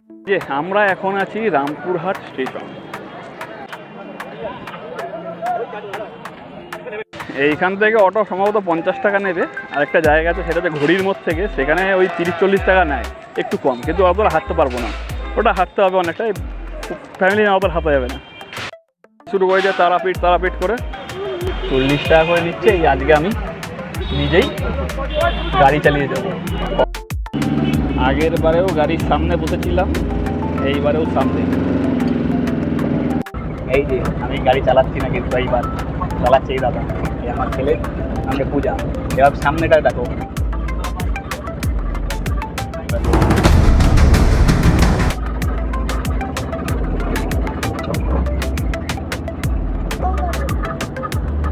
যে আমরা এখন আছি রামপুরহাট স্টেশন। এইখান থেকে অটো সম্ভবত 50 টাকা নেবে, আর একটা জায়গা আছে সেটাতে ঘড়ির মোড় থেকে, সেখানে ওই 30-40 টাকা নেয়, একটু কম, কিন্তু অতটা হাঁটতে পারবো না, ওটা হাঁটতে হবে অনেকটা, ফ্যামিলি না অতটা হাঁটা যাবে না। শুরু হয়ে যায় তারাপীঠ করে 40 টাকা করে নিচ্ছে। এই আজকে আমি নিজেই গাড়ি চালিয়ে যাবো। আগের বারেও গাড়ির সামনে বসেছিলাম, এইবারেও সামনে। এই যে আমি গাড়ি চালাচ্ছি না, কিন্তু এইবার চালাচ্ছে এই দাদা, এই আমার ছেলে, আমাকে পূজা। এবার সামনেটা দেখো,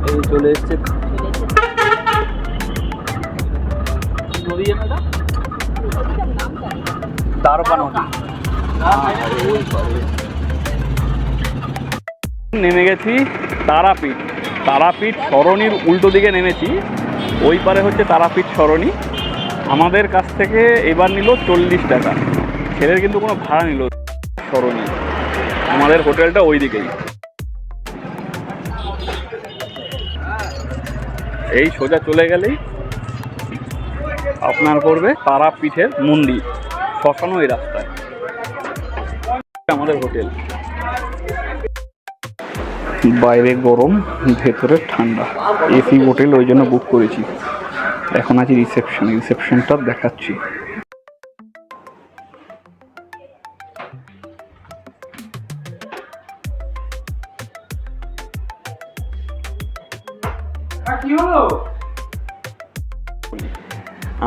এই চলে এসছে তারপা নদী। নেমে গেছি তারাপীঠ সরণির উল্টো দিকে নেমেছি। ওই পারে হচ্ছে তারাপীঠ সরণি। আমাদের কাছ থেকে এবার নিল 40 টাকা, ছেলের কিন্তু কোনো ভাড়া নিল সরণি। আমাদের হোটেলটা ওই দিকেই। এই সোজা চলে গেলেই আপনার পড়বে তারাপীঠের মন্দির, শ্মশানও এই রাস্তায়। আমাদের হোটেল, বাইরে গরম, ভেতরে ঠান্ডা, এসি হোটেল, ওই জন্য বুক করেছি। এখন আছি রিসেপশনটা দেখাচ্ছি।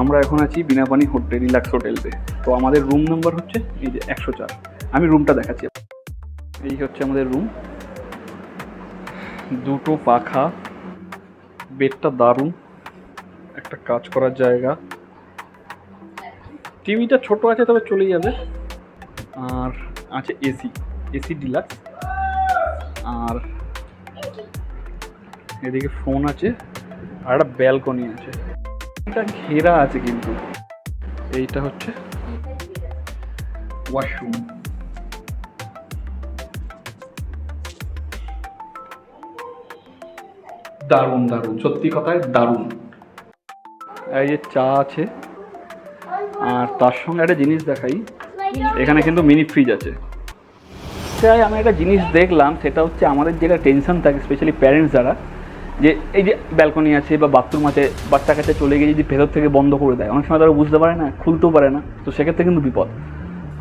আমরা এখন আছি বিনাপানি হোটেল, রিল্যাক্স হোটেলতে। তো আমাদের রুম নাম্বার হচ্ছে এই যে 104। আমি রুমটা দেখাচ্ছি। এই হচ্ছে আমাদের রুম, দুটো পাখা, বেডটা দারুণ, একটা কাজ করার জায়গা, টিভিটা ছোট আছে তবে চলে যাবে, আর আছে এসি ডিলাক্স, আর এদিকে ফোন আছে, আর একটা ব্যালকনি আছে। এটা ঘেরা আছে, কিন্তু এইটা হচ্ছে ওয়াশরুম। দারুণ, সত্যি কথায় দারুণ। এই যে চা আছে, আর তার সঙ্গে একটা জিনিস দেখাই, এখানে কিন্তু মিনি ফ্রিজ আছে। তাই আমি একটা জিনিস দেখলাম, সেটা হচ্ছে আমাদের যেটা টেনশন থাকে স্পেশালি প্যারেন্টস যারা, যে এই যে ব্যালকনি আছে বা বাথরুম আছে, বাচ্চা কাছে চলে গিয়ে যদি ভেতর থেকে বন্ধ করে দেয়, অনেক সময় তারা বুঝতে পারে না, খুলতেও পারে না, তো সেক্ষেত্রে কিন্তু বিপদ।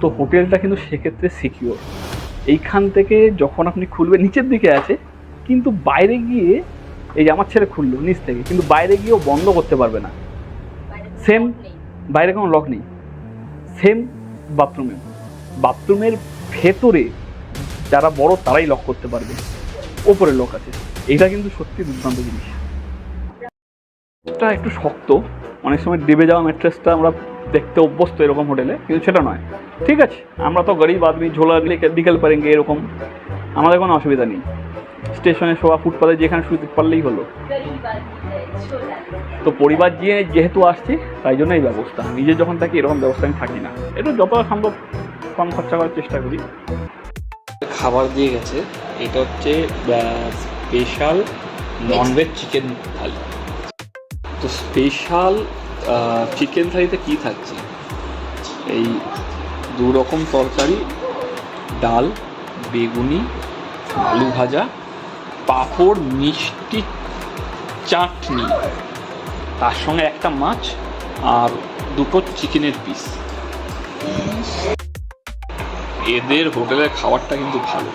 তো হোটেলটা কিন্তু সেক্ষেত্রে সিকিওর। এইখান থেকে যখন আপনি খুলবেন, নিচের দিকে আছে, কিন্তু বাইরে গিয়ে, এই যে আমার ছেলে খুললো নিচ থেকে, কিন্তু বাইরে গিয়েও বন্ধ করতে পারবে না। সেম, বাইরে কোনো লক নেই। সেম বাথরুমের ভেতরে যারা বড় তারাই লক করতে পারবে, ওপরে লক আছে। এইটা কিন্তু সত্যি দুর্দান্ত জিনিস। এটা একটু শক্ত, অনেক সময় দেবে যাওয়া ম্যাট্রেসটা আমরা দেখতে অভ্যস্ত এরকম হোটেলে, কিন্তু সেটা নয়। ঠিক আছে, আমরা তো গরিব আদমি, ঝোলা বিকেল পারেঙ্গে, এরকম আমাদের কোনো অসুবিধা নেই। স্টেশনে শোয়া, ফুটপাতে যেখানে শুতে পারলেই হলো। তো পরিবার যেহেতু আসছি, তাই জন্য এই ব্যবস্থা। নিজে যখন থাকি এরকম ব্যবস্থা আমি থাকি না, একটু যতটা সম্ভব কম খরচা করার চেষ্টা করি। খাবার দিয়ে গেছে, এটা হচ্ছে স্পেশাল ননভেজ চিকেন থালি। তো স্পেশাল চিকেন থালিতে কী থাকছে, এই 2 রকম তরকারি, ডাল, বেগুনি, আলু ভাজা, পাঁপড়, মিষ্টি, চাটনি, তার সঙ্গে একটা মাছ, আর 2টো চিকেনের পিস। এদের হোটেলের খাবারটা কিন্তু ভালো।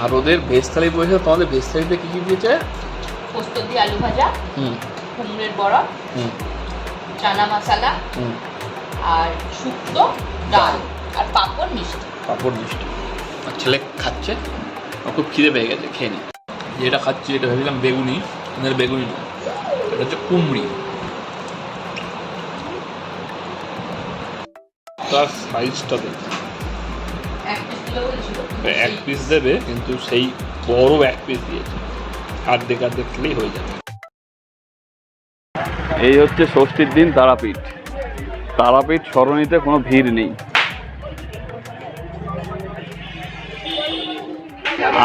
আর ওদের ভেজ থালি বলেছে, তোমাদের ভেজ থালিতে কী কী দিয়েছে? পোস্ত দিয়ে আলু ভাজা, কুমড়োর বড়া, চানা মশলা, আর শুক্তো, ডাল, আর পাঁপড় মিষ্টি। আর ছেলে খাচ্ছে, খুব খিদে পেয়ে গেছে, খেয়ে নি। যেটা খাচ্ছি এটা ভেবেছিলাম বেগুনি, এদের বেগুনি না, এটা হচ্ছে কুমড়ি। তার সাইজটা দেখি, এক পিস দেবে, কিন্তু সেই বড় এক পিস দিয়েছে, অর্ধেক খেলেই হয়ে যাবে। এই হচ্ছে ষষ্ঠীর দিন তারাপীঠ সরণিতে কোনো ভিড় নেই,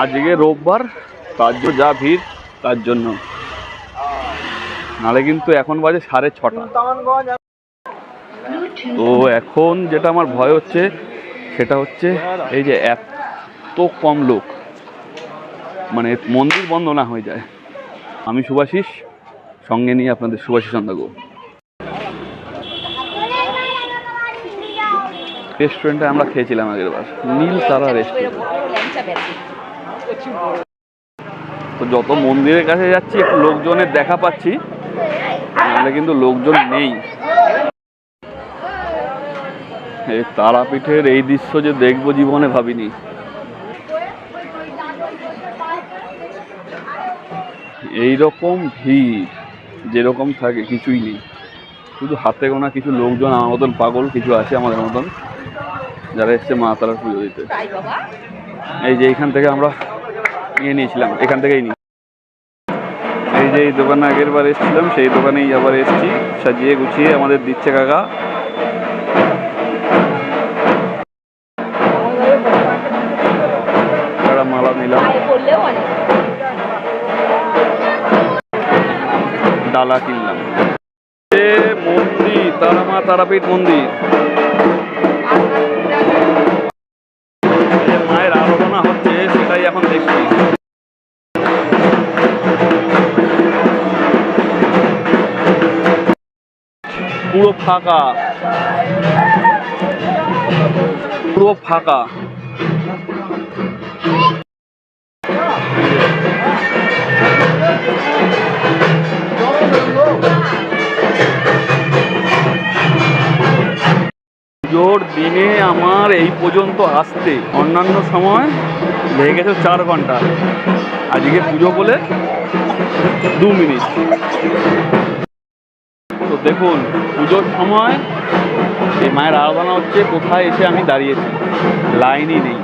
আজকে রোববার, তার জন্য যা ভিড়, তার জন্য। নাহলে কিন্তু এখন বাজে 6:30। তো এখন যেটা আমার ভয় হচ্ছে সেটা হচ্ছে এই যে এত কম লোক, মানে মন্দির বন্ধ না হয়ে যায়। আমি শুভাশিস, সঙ্গে নিয়ে আপনাদের শুভাশিস অন্দাগো। রেস্টুরেন্টে আমরা খেয়েছিলাম আগের বার, নীল তারা রেস্টুরেন্ট। তো যত মন্দিরের কাছে যাচ্ছি একটু লোকজনের দেখা পাচ্ছি, নাহলে কিন্তু লোকজন নেই। এই তারাপীঠের এই দৃশ্য যে দেখবো জীবনে ভাবিনি। এইরকম ভিড় যেরকম থাকে কিছুই নেই, শুধু হাতে গোনা কিছু লোকজন আমার মতন পাগল কিছু আছে আমাদের মতন, যারা এসছে মা তারার পুজো দিতে। এই যে এইখান থেকে আমরা নিয়ে নিয়েছিলাম, এখান থেকেই নিই। এই যে এই দোকানে আগের বার এসেছিলাম, সেই দোকানেই আবার এসেছি। সাজিয়ে গুছিয়ে আমাদের দিচ্ছে কাকা। মালা নিলাম, ডালা কিনলাম। মন্দির তারা মা তারাপীঠ মন্দির, মায়ের আরাধনা হচ্ছে সেটাই এখন দেখছি। পুরো ফাঁকা, পুরো ফাঁকা। পুজোর দিনে আমার এই পর্যন্ত আসতে অন্যান্য সময় লেগে গেছে 4 ঘন্টা, আজকে পুজো বলে 2 মিনিট। তো দেখুন পুজোর সময় এই মায়ের আরাধনা হচ্ছে, কোথায় এসে আমি দাঁড়িয়েছি, লাইনই নেই।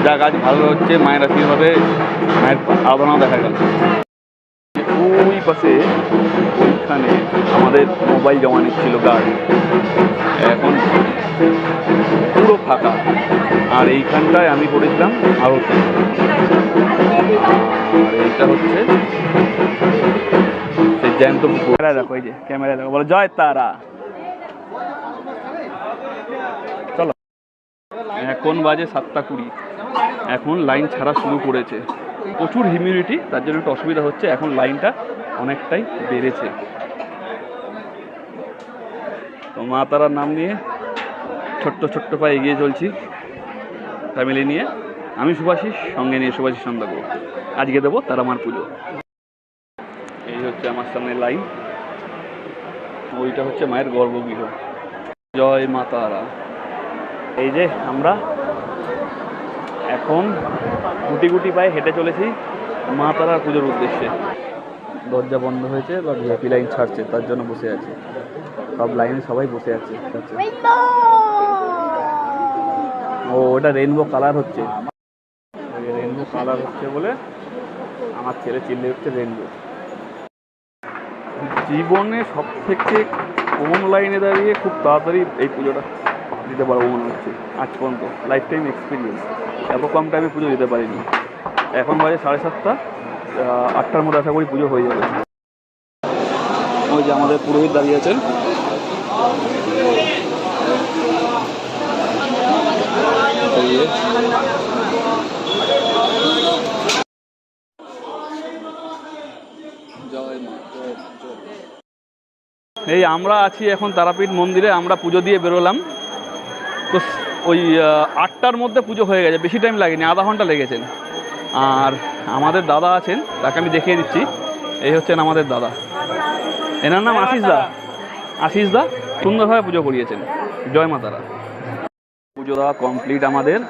যা কাজ ভালো হচ্ছে, মায়ের আশীর্বাদে মায়ের আরাধনাও দেখা গেল। ওই পাশে ওইখানে আমাদের মোবাইল জমা নিচ্ছিল গার্ড, এখন পুরো ফাঁকা। আর এইখানটায় আমি করেছিলাম আরতি। আর এইটা হচ্ছে সেই জ্যান্ত পুকুর। দেখো এই যে ক্যামেরা দেখো, বলো জয় তারা। চলো, এখন বাজে 7:20, এখন লাইন ছাড়া শুরু করেছে। প্রচুর হিউমিডিটি, তার জন্য একটু অসুবিধা হচ্ছে। এখন লাইনটা অনেকটাই বেড়েছে। তো মা তারার নাম নিয়ে ছোট্ট ছোট্ট পায়ে এগিয়ে চলছি ফ্যামিলি নিয়ে। আমি শুভাশিস, সঙ্গে নিয়ে শুভাশিস অন্দাগো। আজকে দেবো তারা মার পুজো। এই হচ্ছে আমার সামনে লাইন, ওইটা হচ্ছে মায়ের গর্ভগৃহ। জয় মা তারা। এই যে আমরা এখন গুটি গুটি পায়ে হেঁটে চলেছি মা তারার পুজোর উদ্দেশ্যে। দরজা বন্ধ হয়েছে বা ভিআইপি লাইন ছাড়ছে, তার জন্য বসে আছে। সব লাইনে সবাই বসে আছে। ও ওটা রেইনবো কালার হচ্ছে, রেইনবো কালার হচ্ছে বলে আমার ছেলে চিল্লে হচ্ছে রেইনবো। জীবনে সব থেকে কম লাইনে দাঁড়িয়ে খুব তাড়াতাড়ি এই পুজোটা দিতে পারবো মনে হচ্ছে আজ পর্যন্ত, লাইফ টাইম এক্সপিরিয়েন্স। এত কম টাইমে পুজো দিতে পারিনি। এখন বাজে 7:30, 8টার মধ্যে আশা করি পুজো হয়ে যাবে। ওই যে আমাদের পুরোহিত দাঁড়িয়ে আছেন। এই আমরা আছি এখন তারাপীঠ মন্দিরে, আমরা পুজো দিয়ে বেরোলাম। তো ওই 8টার মধ্যে পুজো হয়ে গেছে, বেশি টাইম লাগেনি, আধা ঘন্টা লেগেছেন। আর আমাদের দাদা আছেন, তাকে আমি দেখিয়ে দিচ্ছি। এই হচ্ছেন আমাদের দাদা, এনার নাম আশিস দা। আশিস দা সুন্দরভাবে পুজো করিয়েছেন। জয় মা তারা। পুজো দেওয়া কমপ্লিট আমাদের।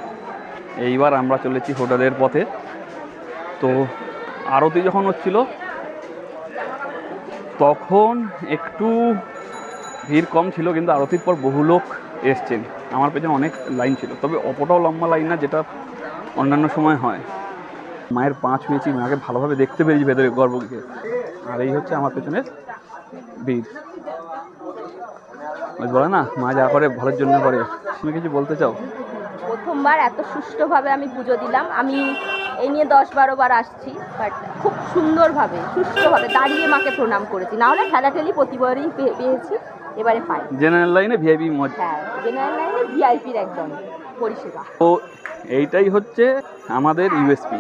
এইবার আমরা চলেছি হোটেলের পথে। তো আরতি যখন হচ্ছিল তখন একটু ভিড় কম ছিল, কিন্তু আরতির পর বহু লোক এসছেন। আমার পেছনে অনেক লাইন ছিল, তবে অতটাও লম্বা লাইন না যেটা অন্যান্য সময় হয়। মায়ের পা ছুঁয়েছি, মাকে ভালোভাবে দেখতে পেরেছি ভেতরে গর্ভগৃহে। আর এই হচ্ছে আমার পেছনের ভিড়। বলে না মা যা করে ভালোর জন্য করে। তুমি কিছু বলতে চাও? প্রথমবার এত সুষ্ঠুভাবে আমি পুজো দিলাম। আমি এই নিয়ে 10-12 বার আসছি, বাট খুব সুন্দরভাবে সুষ্ঠুভাবে দাঁড়িয়ে মাকে প্রণাম করেছি। না হলে ঠেলাঠেলি প্রতিবারই পেয়েছি, এবারে পাই। জেনারেল লাইনে ভিআইপি মজা। হ্যাঁ, জেনারেল লাইনে ভিআইপির একদম পরিষেবা। তো এইটাই হচ্ছে আমাদের ইউএসপি।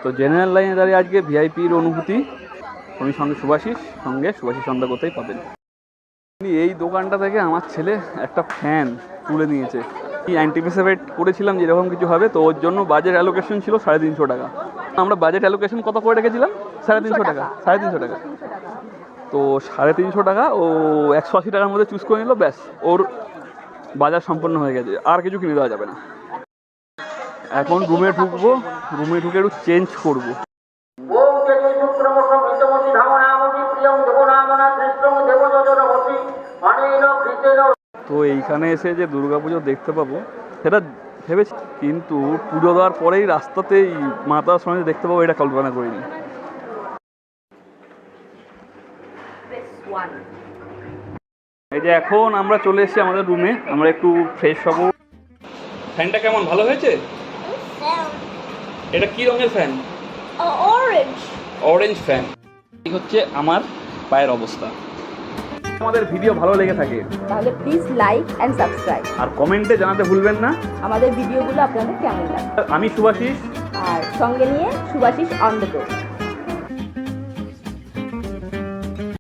তো জেনারেল লাইনে দাঁড়িয়ে আজকে ভিআইপির অনুভূতি তুমি সঙ্গে সুভাষিস সন্ধ্যা করতেই পাবেন। এই দোকানটা থেকে আমার ছেলে একটা ফ্যান তুলে নিয়েছে। অ্যান্টিসিপেট করেছিলাম যে এরকম কিছু হবে, তো ওর জন্য বাজেট অ্যালোকেশন ছিল 350 টাকা। আমরা বাজেট অ্যালোকেশন কত করে রেখেছিলাম? 350 টাকা। 350 টাকা। তো 350 টাকা ও 180 টাকার মধ্যে চুজ করে নিল, ব্যাস ওর বাজার সম্পন্ন হয়ে গেছে, আর কিছু কিনে দেওয়া যাবে না। এখন রুমে ঢুকবো, রুমে ঢুকে একটু চেঞ্জ করবো। তো এইখানে এসে যে দুর্গাপুজো দেখতে পাবো সেটা ভেবেছি, কিন্তু পুজো দেওয়ার পরেই রাস্তাতেই মাতার সঙ্গে দেখতে পাবো এটা কল্পনা করিনি। এই যে এখন আমরা চলে এসেছি আমাদের রুমে, আমরা একটু ফ্রেশ হবো। ফ্যানটা কেমন, ভালো হয়েছে? এটা কি রঙের ফ্যান? Orange fan. এই হচ্ছে আমার পায়ের অবস্থা। আমাদের ভিডিও ভালো লেগে থাকে তাহলে প্লিজ লাইক অ্যান্ড সাবস্ক্রাইব, আর কমেন্টে জানাতে ভুলবেন না আমাদের ভিডিওগুলো আপনাদের কেমন লাগে। আমি সুভাষিস, আর সঙ্গে নিয়ে সুভাষিস অন দ্য গো।